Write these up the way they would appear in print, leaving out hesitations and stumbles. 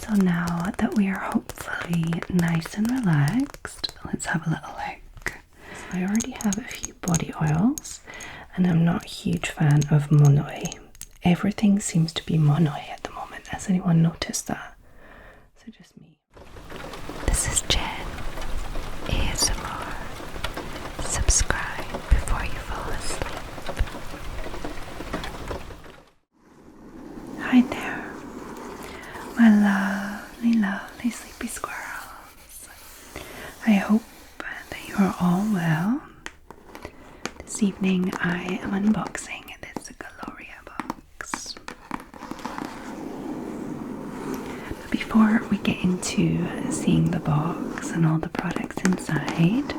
So now that we are hopefully nice and relaxed, let's have a little look. I already have a few body oils, and I'm not a huge fan of Monoi. Everything seems to be Monoi at the moment. Has anyone noticed that? So just me. This is Jen, ASMR. Subscribe before you fall asleep. Hi there, my lovely, lovely sleepy squirrels. I hope that you are all well. This evening I am unboxing this Glowria box. But before we get into seeing the box and all the products inside,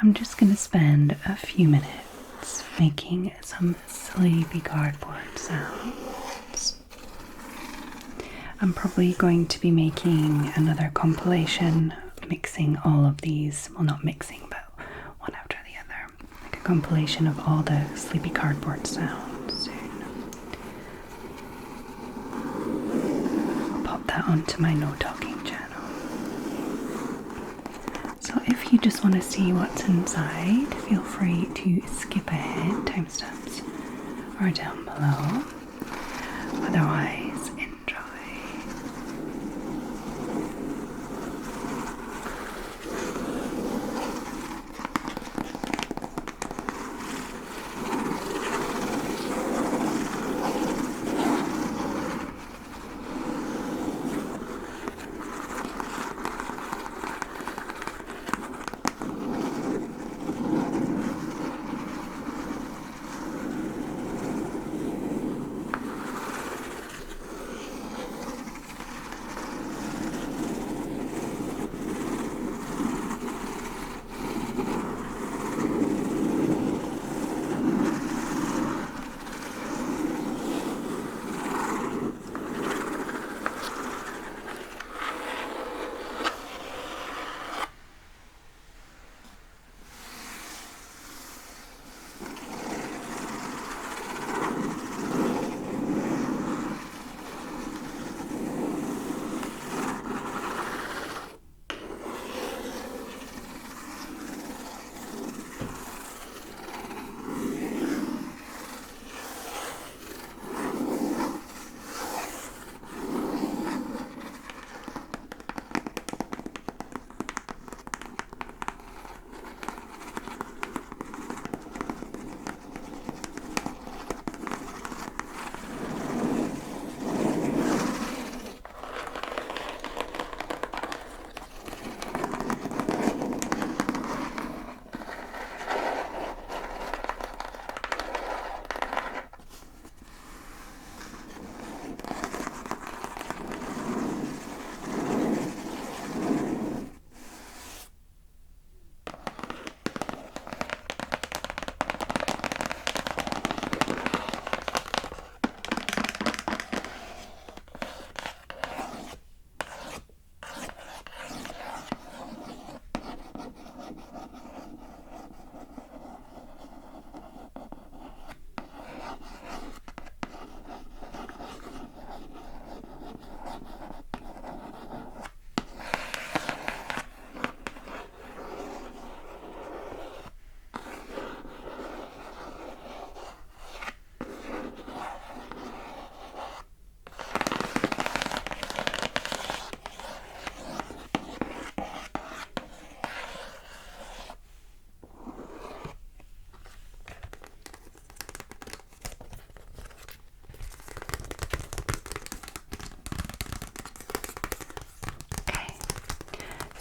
I'm just going to spend a few minutes making some sleepy cardboard sounds. I'm probably going to be making another compilation, mixing all of these, well, not mixing, but one after the other, like a compilation of all the sleepy cardboard sounds soon. I'll pop that onto my no talking channel. So if you just want to see what's inside, feel free to skip ahead. Timestamps are down below. Otherwise, enjoy.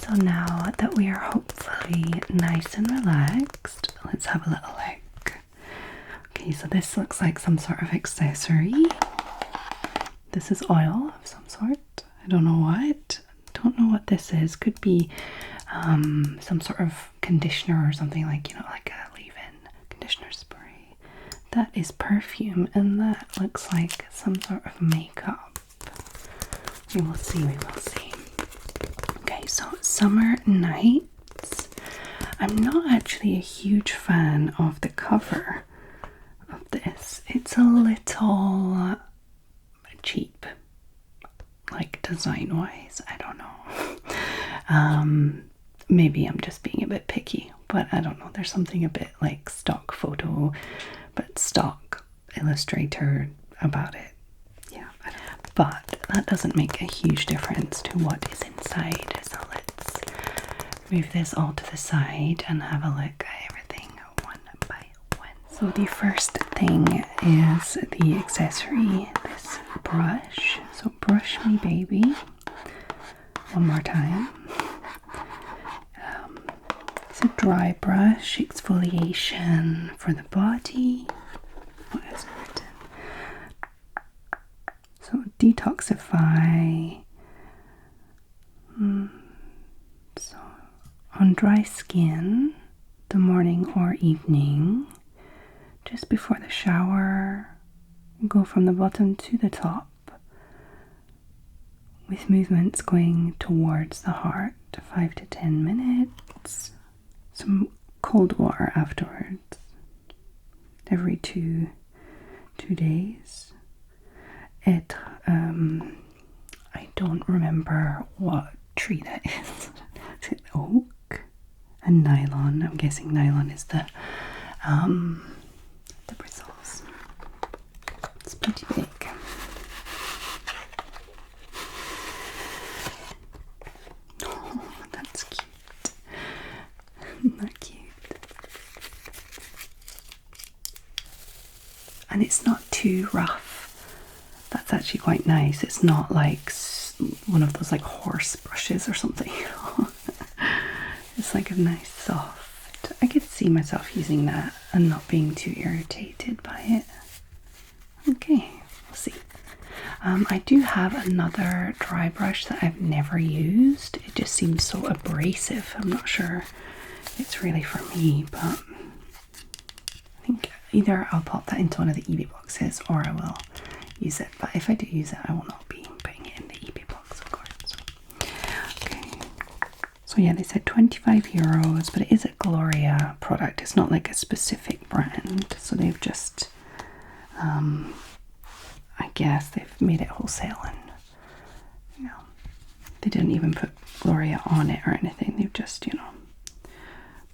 So now that we are hopefully nice and relaxed, let's have a little look. Okay, so this looks like some sort of accessory. This is oil of some sort. I don't know what. Don't know what this is. Could be some sort of conditioner or something, like, you know, like a leave-in conditioner spray. That is perfume, and that looks like some sort of makeup. We will see, we will see. Okay, so Summer Nights. I'm not actually a huge fan of the cover of this. It's a little cheap. like design wise. I don't know. Maybe I'm just being a bit picky, but I don't know. There's something a bit like stock photo, but stock Illustrator about it. Yeah, but that doesn't make a huge difference to what is inside. So let's move this all to the side and have a look at everything one by one. So the first thing is the accessory, this brush. So brush me baby, one more time. It's a dry brush, exfoliation for the body. What is it written? So detoxify. So on dry skin, the morning or evening, just before the shower, go from the bottom to the top with movements going towards the heart, 5 to 10 minutes. Some cold water afterwards, every two days. I don't remember what tree that is. Is it oak and nylon? I'm guessing nylon is the bristles. It's pretty big. Oh, that's cute. Not cute. And it's not too rough. That's actually quite nice. It's not like one of those like horse brushes or something. It's like a nice soft. I could see myself using that and not being too irritated by it. Okay, we'll see. I do have another dry brush that I've never used. It just seems so abrasive. I'm not sure it's really for me, but I think either I'll pop that into one of the EB boxes or I will use it. But if I do use it, I will not be putting it in the EB box, of course. Okay. So yeah, they said 25 euros, but it is a Glowria product. It's not like a specific brand. So they've just, I guess they've made it wholesale and, you know, they didn't even put Glowria on it or anything. They've just, you know,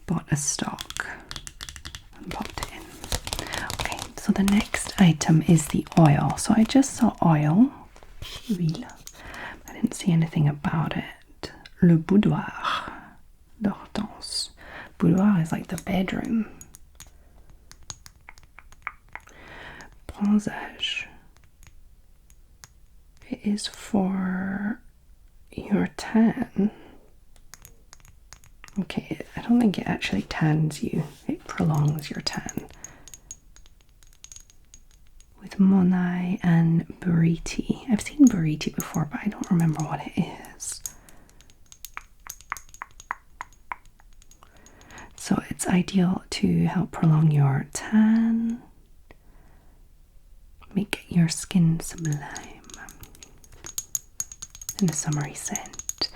bought a stock and popped it in. Okay, so the next item is the oil. So I just saw oil, huile. I didn't see anything about it. Le Boudoir d'Hortense. Boudoir is like the bedroom. Bronzage. It is for your tan. Okay, I don't think it actually tans you. It prolongs your tan. With Monai and Buriti. I've seen Buriti before, but I don't remember what it is. So it's ideal to help prolong your tan, make your skin sublime, and a summery scent.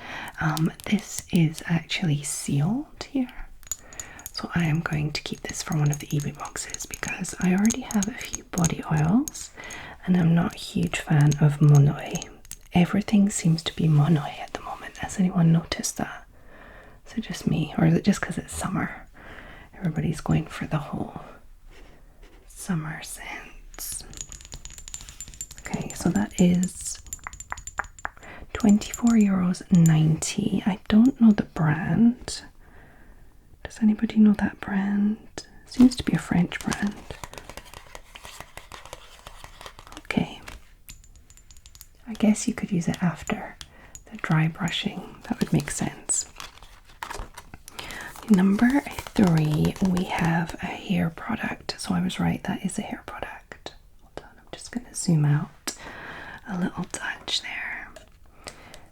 This is actually sealed here, so I am going to keep this for one of the EB boxes because I already have a few body oils and I'm not a huge fan of Monoi. Everything seems to be Monoi at the moment. Has anyone noticed that? Is it just me, or is it just because it's summer? Everybody's going for the whole summer scents. Okay, so that is €24.90. I don't know the brand. Does anybody know that brand? Seems to be a French brand. Okay. I guess you could use it after the dry brushing. That would make sense. Number 3, we have a hair product. So I was right, that is a hair product. Hold on, I'm just going to zoom out a little touch there.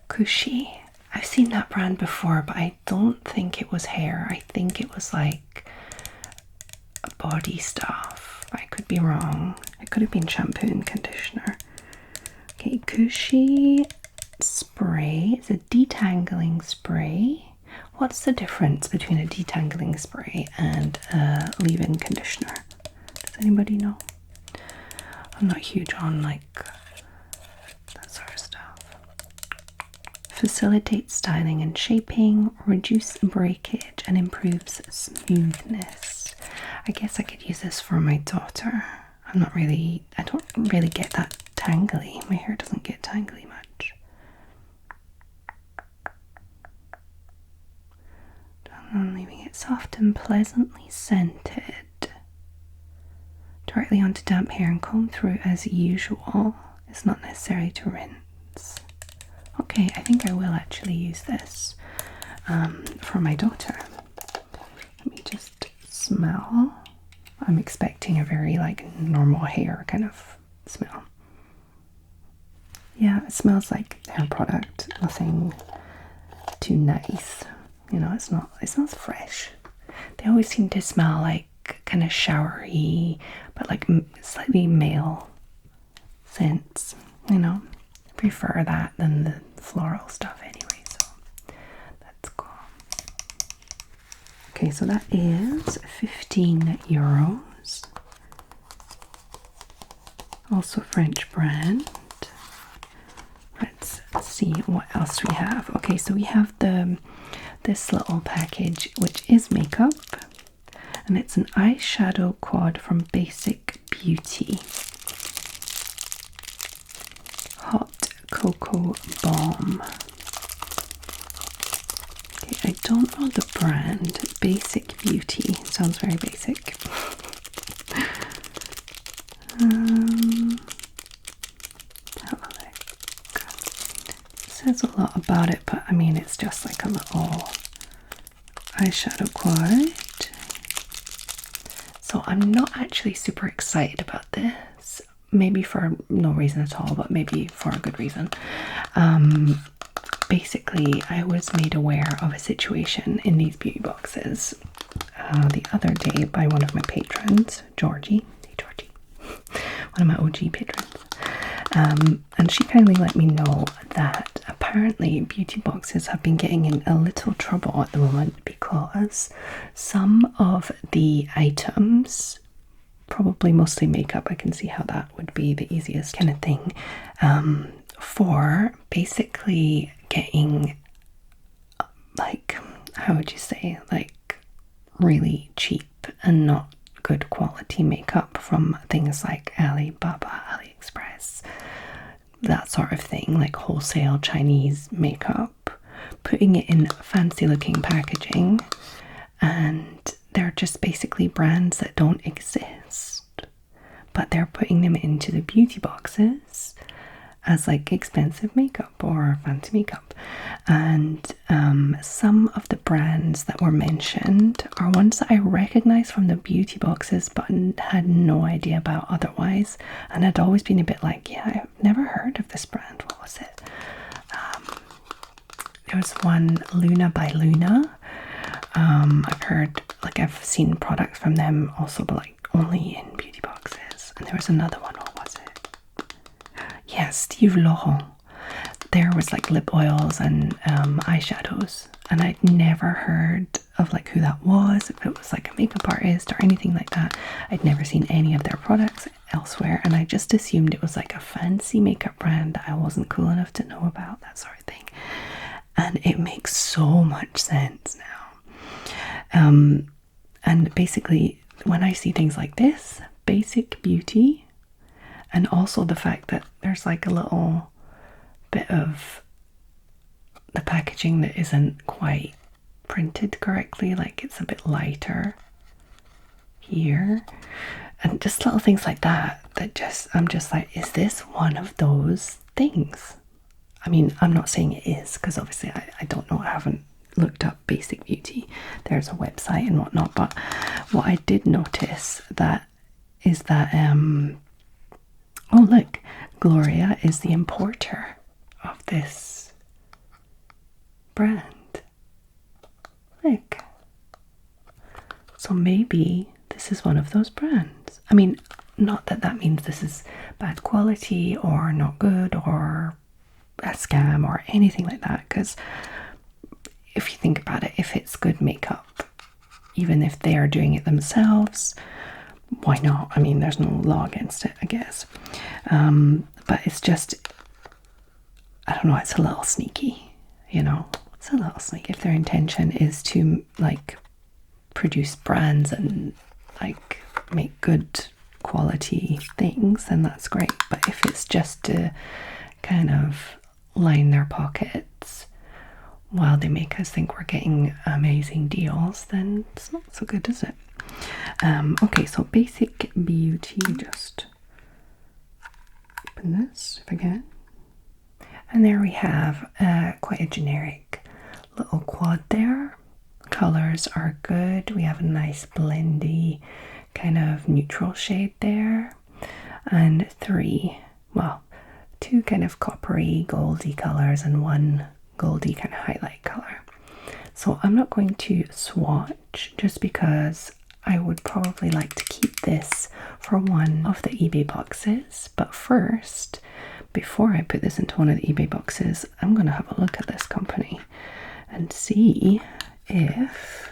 Kueshi. I've seen that brand before, but I don't think it was hair. I think it was like body stuff. I could be wrong. It could have been shampoo and conditioner. Okay, Kueshi spray. It's a detangling spray. What's the difference between a detangling spray and a leave-in conditioner? Does anybody know? I'm not huge on like that sort of stuff. facilitates styling and shaping, reduce breakage, and improves smoothness. I guess I could use this for my daughter. I don't really get that tangly. My hair doesn't get tangly much. I'm leaving it soft and pleasantly scented. Directly onto damp hair and comb through as usual. It's not necessary to rinse. Okay, I think I will actually use this for my daughter. Let me just smell. I'm expecting a very like normal hair kind of smell. Yeah, it smells like hair product. Nothing too nice. You know, it smells fresh. They always seem to smell like kind of showery, but like slightly male scents. You know, I prefer that than the floral stuff anyway, so that's cool. Okay, so that is €15. Also French brand. Let's see what else we have. Okay, so we have this little package which is makeup, and it's an eyeshadow quad from Basic Beauty. Hot Cocoa Balm. Okay, I don't know the brand. Basic Beauty. Sounds very basic. Have a look. It says a lot about it, but I mean, it's just like a little eyeshadow quad. So I'm not actually super excited about this. Maybe for no reason at all, but maybe for a good reason. Basically, I was made aware of a situation in these beauty boxes the other day by one of my patrons, Georgie. Hey Georgie. One of my OG patrons. And she kindly let me know that apparently beauty boxes have been getting in a little trouble at the moment because some of the items, probably mostly makeup, I can see how that would be the easiest kind of thing, for basically getting, like, how would you say, like really cheap and not good quality makeup from things like Alibaba, AliExpress, that sort of thing, like wholesale Chinese makeup, putting it in fancy looking packaging, and they're just basically brands that don't exist, but they're putting them into the beauty boxes as like expensive makeup or fancy makeup. And some of the brands that were mentioned are ones that I recognize from the beauty boxes but had no idea about otherwise, and I'd always been a bit like, yeah, I've never heard of this brand. What was it? There was one, Luna by Luna. I've heard, like, I've seen products from them also, but like only in beauty boxes. And there was another one. What was it? Yeah, Steve Laurent. There was like lip oils and eyeshadows, and I'd never heard of like who that was, if it was like a makeup artist or anything like that. I'd never seen any of their products elsewhere, and I just assumed it was like a fancy makeup brand that I wasn't cool enough to know about, that sort of thing. And it makes so much sense now. And basically, when I see things like this, Basic Beauty, and also the fact that there's like a little bit of the packaging that isn't quite printed correctly, like it's a bit lighter here, and just little things like that I'm just like, is this one of those things? I mean, I'm not saying it is, because obviously I don't know, I haven't looked up Basic Beauty. There's a website and whatnot, but what I did notice is that oh look, Glowria is the importer of this brand. Look. So maybe this is one of those brands. I mean, not that that means this is bad quality or not good or a scam or anything like that, because if you think about it, if it's good makeup, even if they are doing it themselves, why not? I mean, there's no law against it, I guess. But it's just, I don't know, it's a little sneaky. you know, it's a little sneaky. If their intention is to like produce brands and like make good quality things, then that's great. But if it's just to kind of line their pockets while they make us think we're getting amazing deals, then it's not so good, is it? Okay, so Basic Beauty, just open this if I can. And there we have quite a generic little quad there. Colors are good. We have a nice blendy kind of neutral shade there. And two kind of coppery goldy colors and one goldy kind of highlight color. So I'm not going to swatch just because I would probably like to keep this for one of the eBay boxes. But first, before I put this into one of the eBay boxes, I'm going to have a look at this company and see if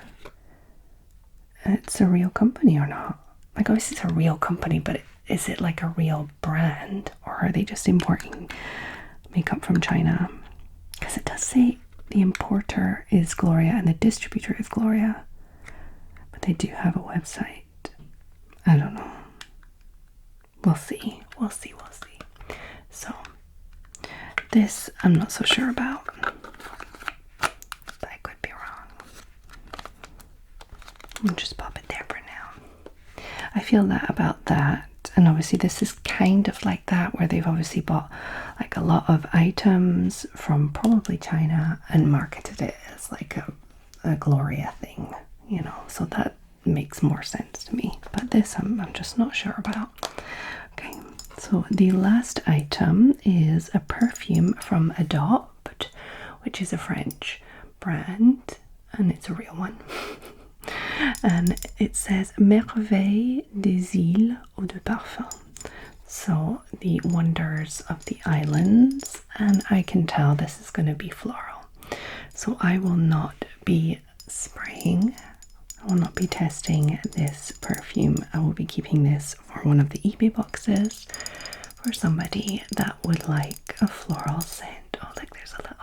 it's a real company or not. Like, obviously it's a real company, but is it like a real brand, or are they just importing makeup from China? Because it does say the importer is Glowria and the distributor is Glowria, but they do have a website. I don't know. We'll see. So this I'm not so sure about, but I could be wrong. We'll just pop it there for now. I feel that about that. And obviously this is kind of like that, where they've obviously bought like a lot of items from probably China and marketed it as like a Glowria thing, you know, so that makes more sense to me. But this I'm just not sure about. Okay, so the last item is a perfume from Adopt, which is a French brand, and it's a real one. And it says Merveilles des îles de Parfum. So the wonders of the islands, and I can tell this is going to be floral. So I will not be spraying, I will not be testing this perfume. I will be keeping this for one of the eBay boxes for somebody that would like a floral scent. Oh, look, there's a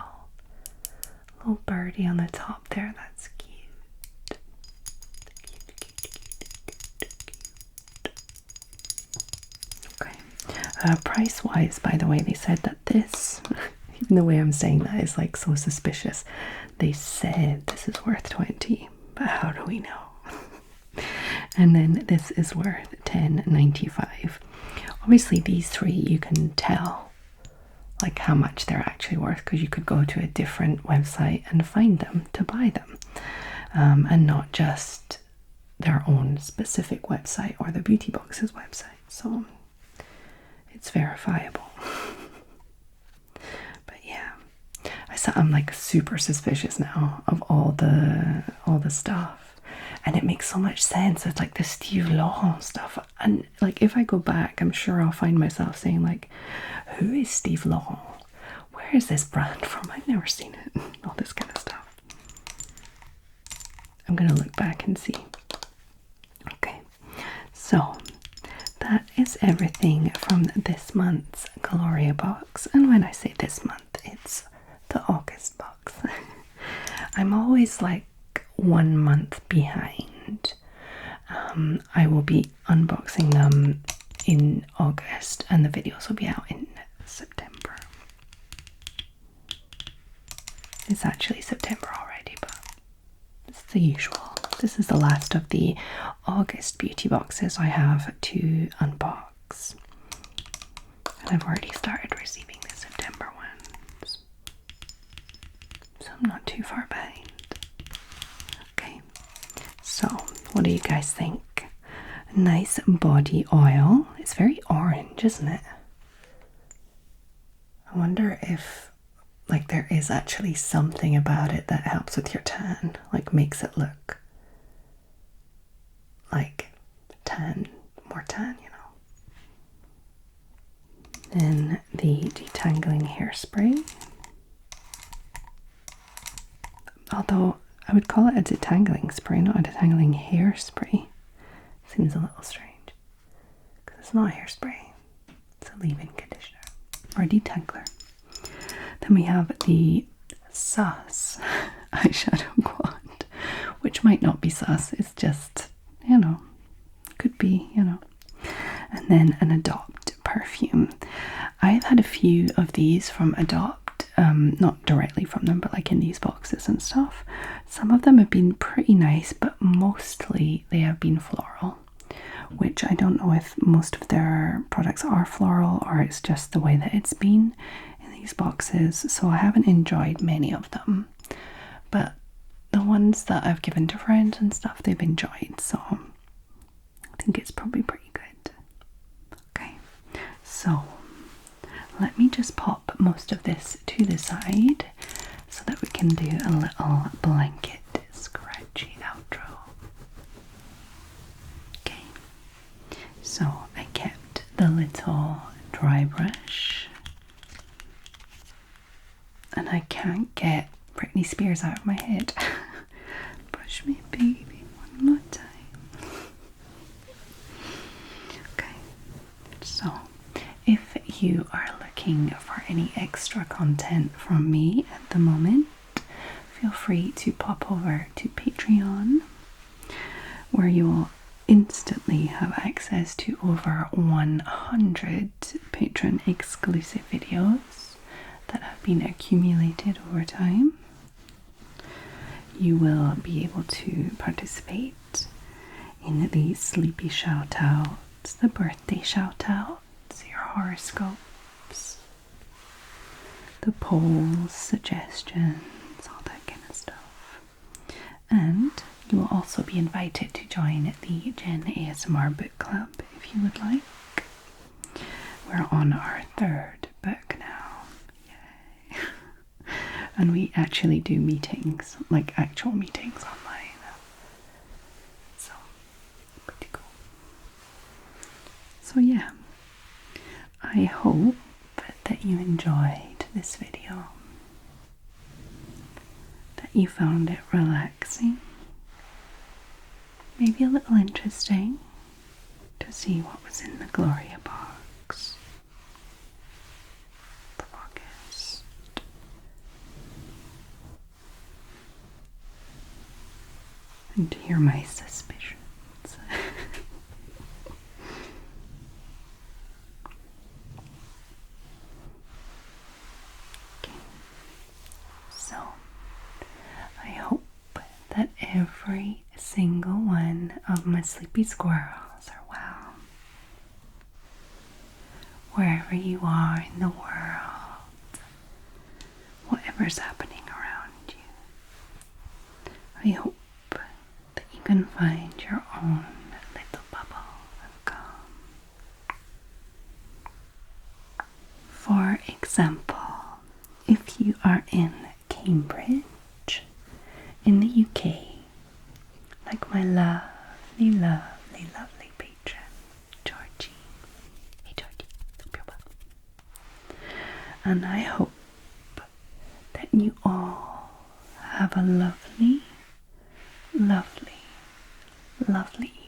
little birdie on the top there. That's cute. Okay. Price wise, by the way, they said that this, even the way I'm saying that is like so suspicious. They said this is worth 20, but how do we know? And then this is worth $10.95. Obviously these three you can tell like how much they're actually worth, because you could go to a different website and find them to buy them, and not just their own specific website or the beauty box's website. So it's verifiable. But yeah, I'm like super suspicious now of all the stuff, and it makes so much sense. It's like the Steve Laurent stuff, and like if I go back, I'm sure I'll find myself saying like, who is Steve Laurent? Where is this brand from? I've never seen it. All this kind of stuff. I'm gonna look back and see. Okay, so that is everything from this month's Glowria box. And when I say this month, it's the August box. I'm always like 1 month behind. I will be unboxing them in August and the videos will be out in September. It's actually September already, but it's the usual. This is the last of the August beauty boxes I have to unbox. And I've already started receiving the September ones, so I'm not too far behind. Okay, so what do you guys think? A nice body oil. It's very orange, isn't it? I wonder if like there is actually something about it that helps with your tan, like makes it look like more tan, you know. Then the Detangling hairspray. Although I would call it a detangling spray, not a detangling hairspray. Seems a little strange, because it's not a hairspray. It's a leave-in conditioner or detangler. Then we have the sus eyeshadow quad, which might not be sus, it's just, you know, could be, you know. And then an Adopt perfume. I've had a few of these from Adopt, not directly from them, but like in these boxes and stuff. Some of them have been pretty nice, but mostly they have been floral, which I don't know if most of their products are floral or it's just the way that it's been in these boxes. So I haven't enjoyed many of them, but the ones that I've given to friends and stuff, they've enjoyed, so I think it's probably pretty good. Okay, so let me just pop most of this to the side so that we can do a little blanket scratchy outro. Okay, so I kept the little dry brush, and I can't get Britney Spears out of my head. Push me, baby, one more time. Okay, so if you are looking for any extra content from me at the moment, feel free to pop over to Patreon, where you will instantly have access to over 100 patron exclusive videos that have been accumulated over time. You will be able to participate in the sleepy shout outs, the birthday shout outs, your horoscopes, the polls, suggestions, all that kind of stuff. And you will also be invited to join the Jen ASMR book club if you would like. We're on our 3rd book now. Yay. And we actually do meetings, like actual meetings online. So, pretty cool. So yeah, I hope that you enjoyed this video, that you found it relaxing, maybe a little interesting to see what was in the Glowria box for August. And to hear my suspicions. Okay. So, I hope that every single one of my sleepy squirrels are well. Wherever you are in the world, whatever's happening around you, I hope that you can find your own little bubble of calm. For example, if you are in Cambridge, in the UK, like my lovely, lovely, lovely patron, Georgie. Hey Georgie, hope you're well. And I hope that you all have a lovely, lovely, lovely